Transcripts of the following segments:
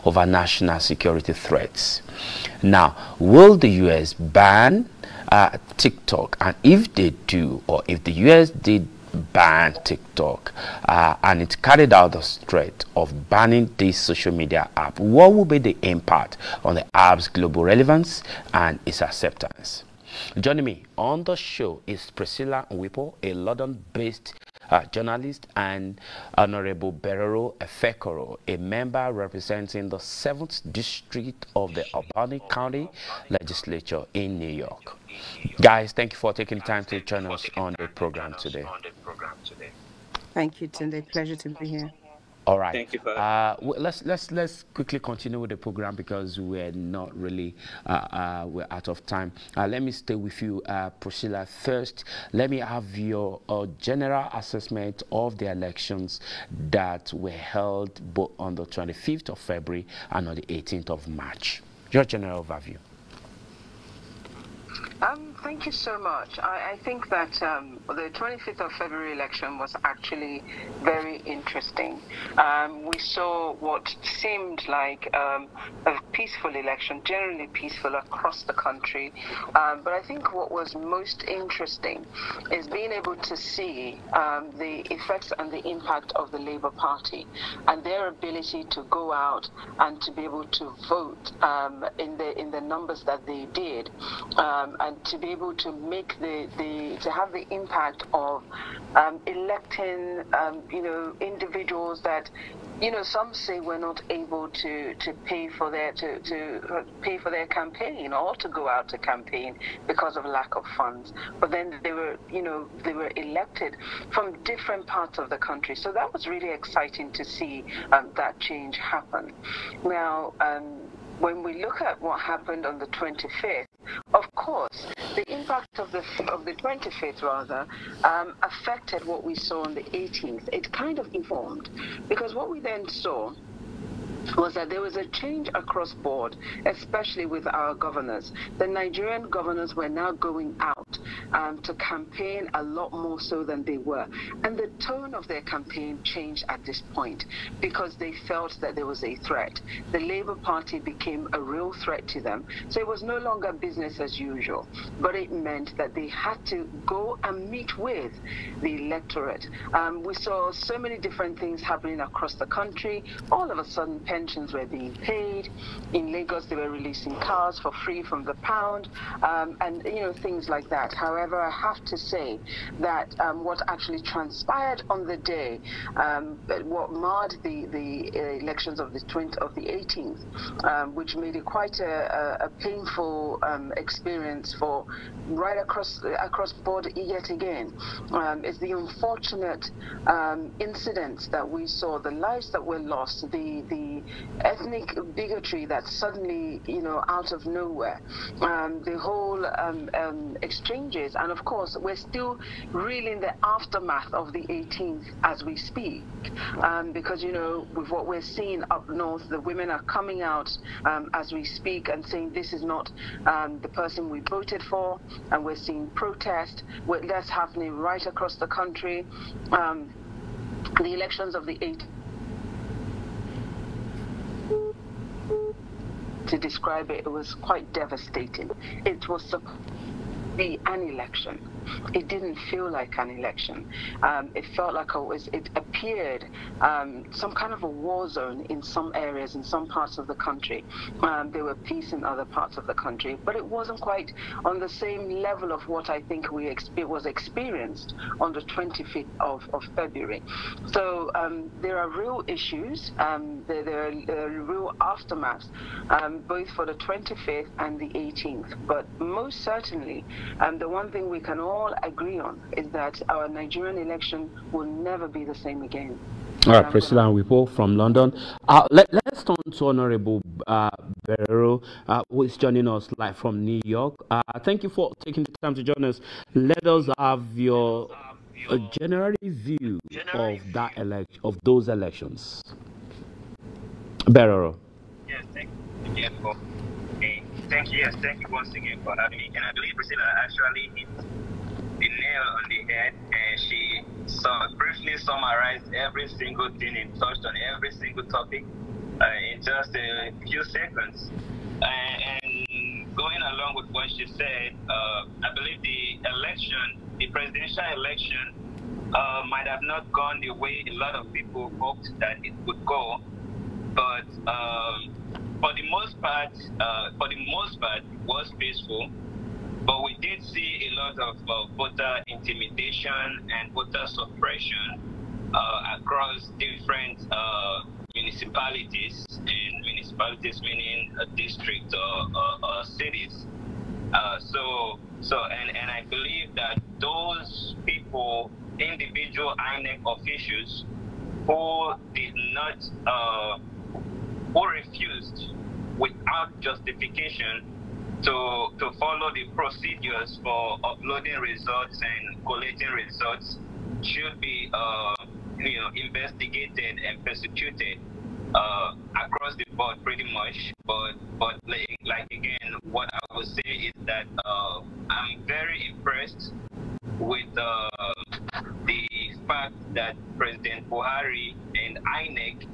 over national security threats. Now, will the US ban TikTok? And if they do, or if the US did ban TikTok and it carried out the threat of banning this social media app, what will be the impact on the app's global relevance and its acceptance? Joining me on the show is Priscilla, a London-based journalist, and Honorable Beroro, a member representing the 7th District of the Albany County Legislature in New York. Guys, thank you for taking time to join us on the program today. Thank you, Tunde. Pleasure to be here. All right. Thank you for let's quickly continue with the program because we're not really we're out of time. Let me stay with you, Priscilla. First, let me have your general assessment of the elections that were held both on the 25th of February and on the 18th of March. Your general overview. Thank you so much. I think that the 25th of February election was actually very interesting. We saw what seemed like a peaceful election, generally peaceful across the country. But I think what was most interesting is being able to see the effects and the impact of the Labour Party and their ability to go out and to be able to vote in the numbers that they did, and to be able to make to have the impact of electing individuals that some say were not able to pay for their pay for their campaign or to go out to campaign because of lack of funds, but then they were elected from different parts of the country. So that was really exciting to see that change happen. Now, when we look at what happened on the 25th, of course, the impact of the 25th rather affected what we saw on the 18th. It kind of informed, because what we then saw was that there was a change across board, especially with our governors. The Nigerian governors were now going out to campaign a lot more so than they were. And the tone of their campaign changed at this point because they felt that there was a threat. The Labour Party became a real threat to them. So it was no longer business as usual, but it meant that they had to go and meet with the electorate. We saw so many different things happening across the country. All of a sudden, pensions were being paid. In Lagos, they were releasing cars for free from the pound, and things like that. However, I have to say that what actually transpired on the day, what marred the elections of the 18th, which made it quite a painful experience for right across board yet again, is the unfortunate incidents that we saw, the lives that were lost, the ethnic bigotry that suddenly, out of nowhere, the whole exchanges, and of course we're still reeling the aftermath of the 18th as we speak, because with what we're seeing up north, the women are coming out as we speak and saying this is not the person we voted for, and we're seeing protest. That's happening right across the country. The elections of the 18th, to describe it, it was quite devastating. It was supposed to be an election. It didn't feel like an election. It felt like it appeared some kind of a war zone in some areas, in some parts of the country. There were peace in other parts of the country, but it wasn't quite on the same level of what I think was experienced on the 25th of February. So there are real issues. There are real aftermaths, both for the 25th and the 18th. But most certainly, the one thing we can all agree on is that our Nigerian election will never be the same again. All right, Priscilla and Wipo from London. Let's turn to Honorable Beroro, who is joining us live from New York. Thank you for taking the time to join us. Let us have your general view of those elections. Beroro. Yes, thank you. Thank you. Yes, thank you once again for having me. And I believe Priscilla actually hit the nail on the head, and she briefly summarized every single thing and touched on every single topic. in just a few seconds. And going along with what she said, I believe the presidential election, might have not gone the way a lot of people hoped that it would go, but for the most part, it was peaceful. But we did see a lot of voter intimidation and voter suppression across different municipalities, and municipalities meaning a district or cities. And I believe that those people, individual INEC officials, who did not, who refused without justification to follow the procedures for uploading results and collating results, should be investigated and persecuted across the board pretty much. But like again, what I would say is that I'm very impressed with the fact that President Buhari and INEC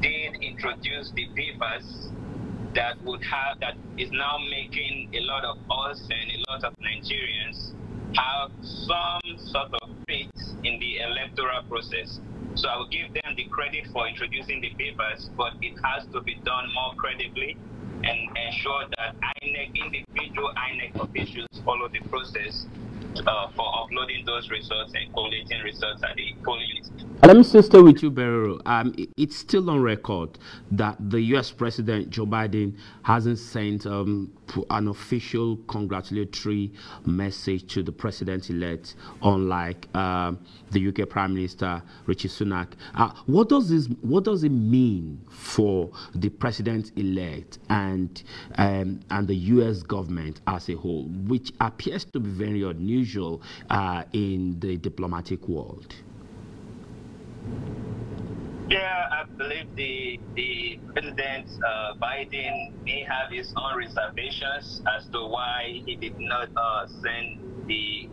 did introduce the papers that is now making a lot of us and a lot of Nigerians have some sort of faith in the electoral process. So I will give them the credit for introducing the papers, but it has to be done more credibly and ensure that individual INEC officials follow the process for uploading those results and collating results at the polling units. Let me still stay with you, Beroro. It's still on record that the U.S. President Joe Biden hasn't sent an official congratulatory message to the president-elect, unlike the UK Prime Minister Rishi Sunak. What does it mean for the president-elect and the U.S. government as a whole, which appears to be very unusual in the diplomatic world? Yeah, I believe the President Biden may have his own reservations as to why he did not send the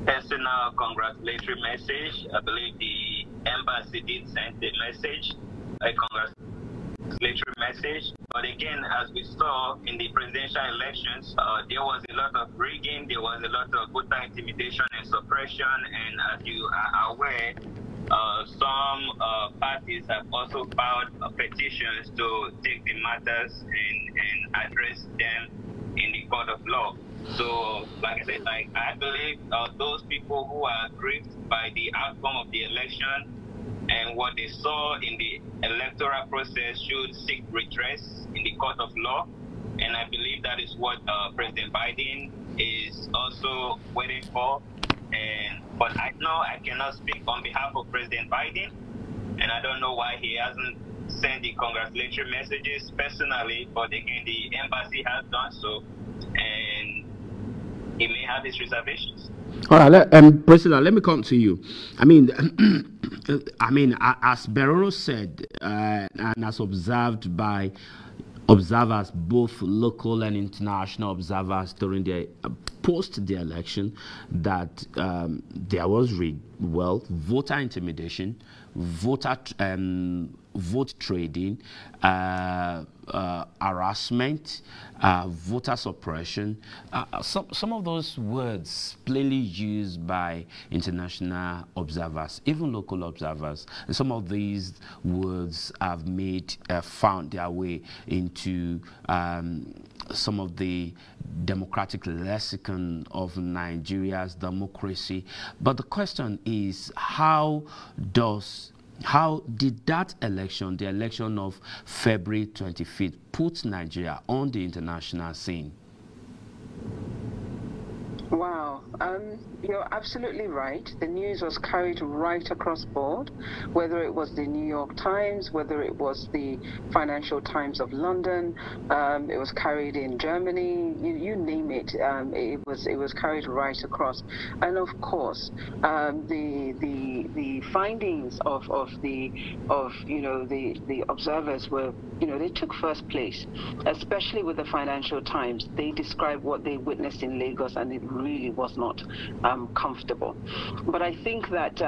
personal congratulatory message. I believe the embassy did send the message, a congratulatory message. But again, as we saw in the presidential elections, there was a lot of rigging, there was a lot of voter intimidation and suppression, and as you are aware, some parties have also filed petitions to take the matters and address them in the court of law. So, like I said, I believe those people who are aggrieved by the outcome of the election and what they saw in the electoral process should seek redress in the court of law. And I believe that is what President Biden is also waiting for. But I know I cannot speak on behalf of President Biden, and I don't know why he hasn't sent the congratulatory messages personally, but again, the embassy has done so, and he may have his reservations. All right, Priscilla, let me come to you. I mean, as Beroro said, and as observed by observers, both local and international observers, during the post the election, that there was voter intimidation, vote trading, harassment, voter suppression, some of those words plainly used by international observers, even local observers. And some of these words have found their way into some of the democratic lexicon of Nigeria's democracy. But the question is, how did that election, the election of February 25th, put Nigeria on the international scene? Wow, you're absolutely right. The news was carried right across board, whether it was the New York Times, whether it was the Financial Times of London, it was carried in Germany, you name it. It was carried right across. And of course, the findings of the observers were, they took first place, especially with the Financial Times. They described what they witnessed in Lagos, and it really was was not comfortable. But I think that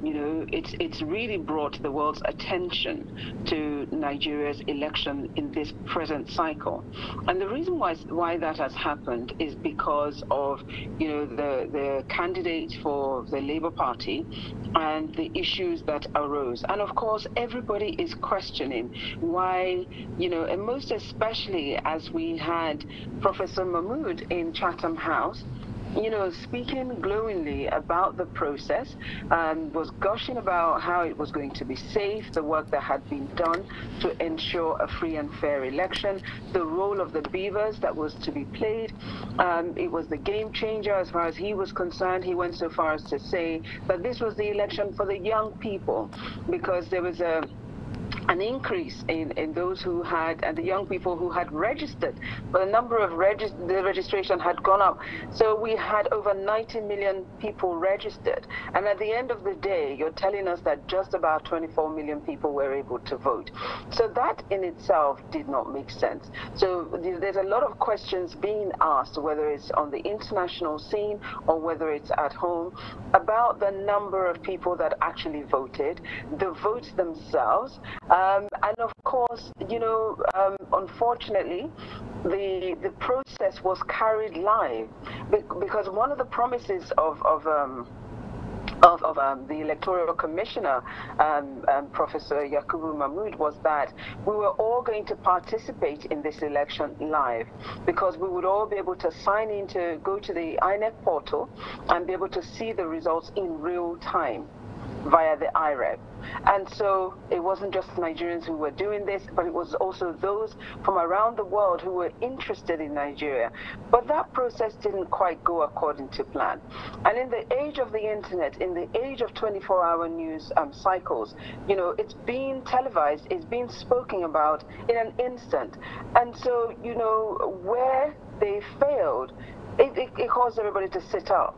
you know, it's really brought the world's attention to Nigeria's election in this present cycle. And the reason why that has happened is because of, you know, the candidate for the Labour Party and the issues that arose. And of course, everybody is questioning why, you know, and most especially as we had Professor Mahmood in Chatham House, you know, speaking glowingly about the process, was gushing about how it was going to be safe, the work that had been done to ensure a free and fair election, the role of the beavers that was to be played. It was the game changer as far as he was concerned. He went so far as to say that this was the election for the young people, because there was an increase in those who had, and the young people who had registered, but the number of the registration had gone up. So we had over 90 million people registered. And at the end of the day, you're telling us that just about 24 million people were able to vote. So that in itself did not make sense. So there's a lot of questions being asked, whether it's on the international scene or whether it's at home, about the number of people that actually voted, the votes themselves. And of course, you know, unfortunately, the process was carried live, because one of the promises of the Electoral Commissioner, Professor Yakubu Mahmood, was that we were all going to participate in this election live, because we would all be able to sign in, to go to the INEC portal and be able to see the results in real time via the IREV. And so it wasn't just Nigerians who were doing this, but it was also those from around the world who were interested in Nigeria. But that process didn't quite go according to plan. And in the age of the internet, in the age of 24-hour news cycles, you know, it's being televised, it's being spoken about in an instant. And so, you know, where they failed, it caused everybody to sit up,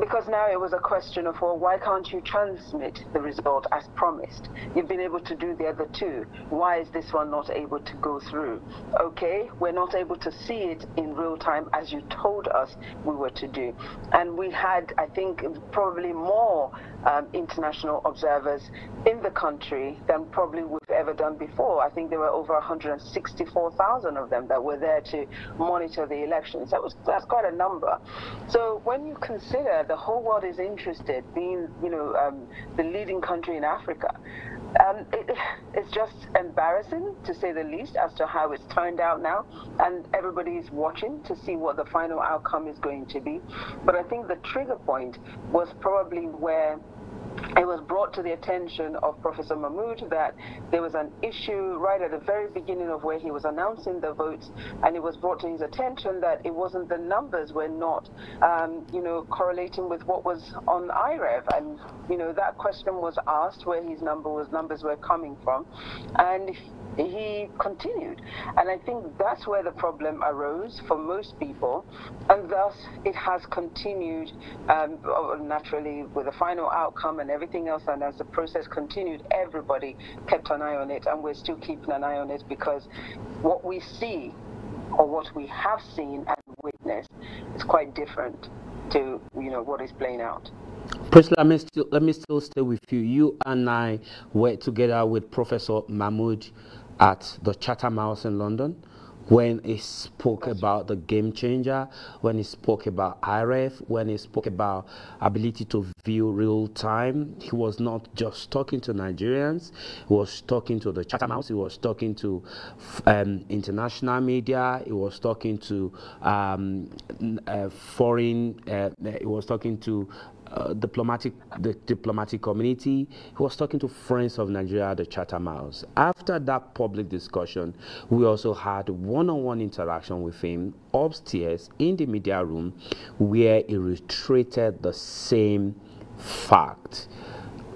because now it was a question of, well, why can't you transmit the result as promised? You've been able to do the other two. Why is this one not able to go through? Okay, we're not able to see it in real time as you told us we were to do. And we had, I think, probably more international observers in the country than probably we've ever done before. I think there were over 164,000 of them that were there to monitor the elections. That's quite a number. So when you consider the whole world is interested, being, you know, the leading country in Africa, it's just embarrassing, to say the least, as to how it's turned out now, and everybody is watching to see what the final outcome is going to be. But I think the trigger point was probably where it was brought to the attention of Professor Mahmood that there was an issue right at the very beginning of where he was announcing the votes, and it was brought to his attention that it wasn't, the numbers were not, you know, correlating with what was on IREV. And, you know, that question was asked where his numbers were coming from, and he continued. And I think that's where the problem arose for most people, and thus it has continued naturally with the final outcome and everything else. And as the process continued, everybody kept an eye on it, and we're still keeping an eye on it, because what we see, or what we have seen and witnessed, is quite different to, you know, what is playing out. Priscilla, let me still stay with you. You and I were together with Professor Mahmood at the Chatham House in London when he spoke about the game changer, when he spoke about IREF, when he spoke about ability to view real time. He was not just talking to Nigerians, he was talking to the Chatham House, he was talking to international media, he was talking to foreign, he was talking to the diplomatic community. He was talking to friends of Nigeria at the Chatham House. After that public discussion, we also had one-on-one interaction with him upstairs in the media room, where he reiterated the same fact,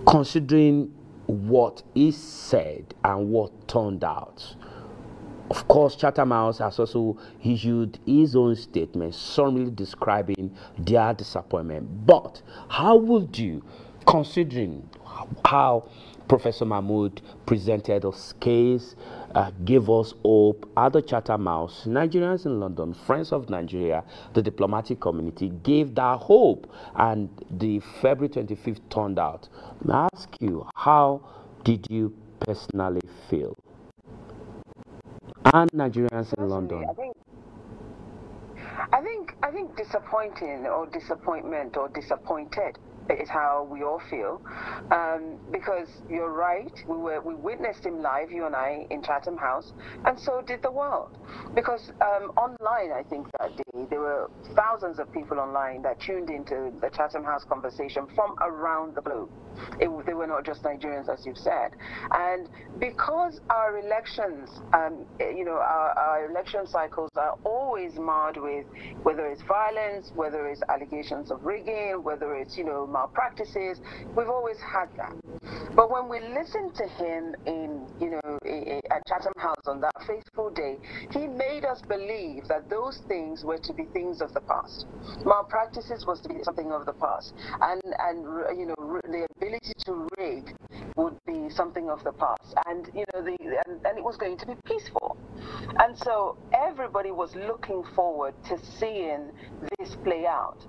considering what he said and what turned out. Of course, Chatham House has also issued his own statement, strongly describing their disappointment. But how would you, considering how Professor Mahmood presented us case, gave us hope at the Chatham House. Nigerians in London, Friends of Nigeria, the diplomatic community gave that hope, and the February 25th turned out. May I ask you, how did you personally feel? And Nigerians in London. I think disappointing or disappointment or disappointed is how we all feel, because you're right, we witnessed him live, you and I, in Chatham House, and so did the world, because online, I think that day there were thousands of people online that tuned into the Chatham House conversation from around the globe. They were not just Nigerians, as you've said, and because our elections, our election cycles are always marred with whether it's violence, whether it's allegations of rigging, whether it's malpractices. We've always had that. But when we listened to him at Chatham House on that fateful day, he made us believe that those things were to be things of the past. Malpractices was to be something of the past, and the ability to rig would be something of the past, and and it was going to be peaceful. And so everybody was looking forward to seeing this play out.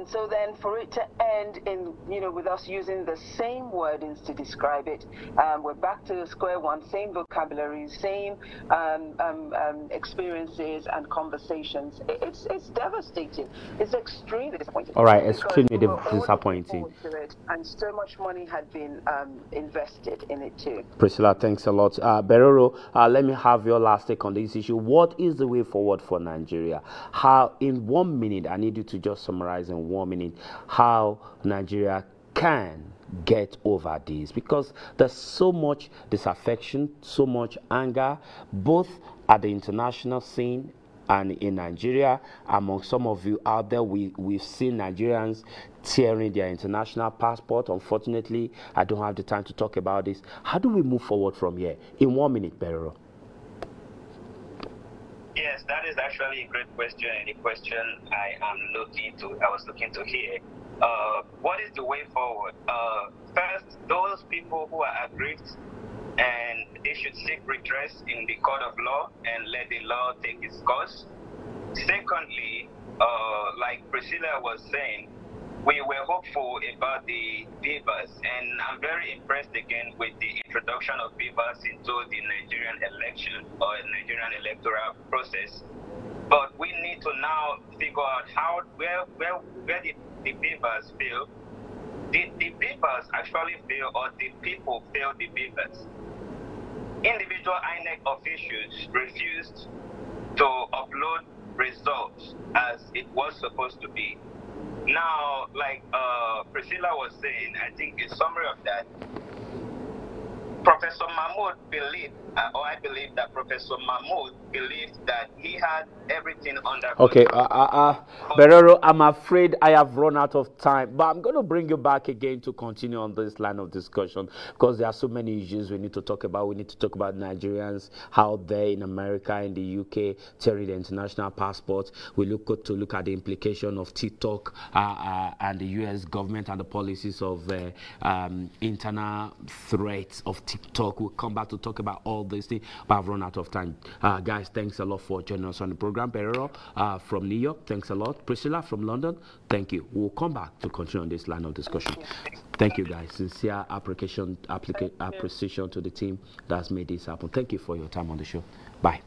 So then for it to end in, with us using the same wordings to describe it, we're back to square one, same vocabulary, same experiences and conversations. It's devastating. It's extremely disappointing. All right, extremely disappointing. And so much money had been invested in it too. Priscilla, thanks a lot. Beroro, let me have your last take on this issue. What is the way forward for Nigeria? How, in 1 minute, I need you to just summarize in 1 minute how Nigeria can get over this, because there's so much disaffection, so much anger, both at the international scene and in Nigeria. Among some of you out there, we've seen Nigerians tearing their international passport. Unfortunately, I don't have the time to talk about this. How do we move forward from here? In 1 minute, Beroro. Yes, that is actually a great question, and a question I was looking to hear. What is the way forward? First, those people who are aggrieved, and they should seek redress in the court of law and let the law take its course. Secondly, like Priscilla was saying, we were hopeful about the Bibas, and I'm very impressed again with the introduction of Bibas into the Nigerian election or Nigerian electoral process. But we need to now figure out where did the Bibas fail? Did the Bibas actually fail, or did people fail the Bibas? Individual INEC officials refused to upload results as it was supposed to be. Now, like Priscilla was saying, I think in summary of that, Professor Mahmood believed, or I believe that Professor Mahmood believed that he had everything under control. Okay, Beroro, I'm afraid I have run out of time, but I'm going to bring you back again to continue on this line of discussion, because there are so many issues we need to talk about. We need to talk about Nigerians out there in America, in the UK, tearing the international passports. We look at the implication of TikTok and the US government and the policies of internal threats of TikTok. We'll come back to talk about all these things, but I've run out of time. Guys, thanks a lot for joining us on the program. Beroro from New York, thanks a lot. Priscilla from London, thank you. We'll come back to continue on this line of discussion. Thank you, guys. Sincere appreciation to the team that's made this happen. Thank you for your time on the show. Bye.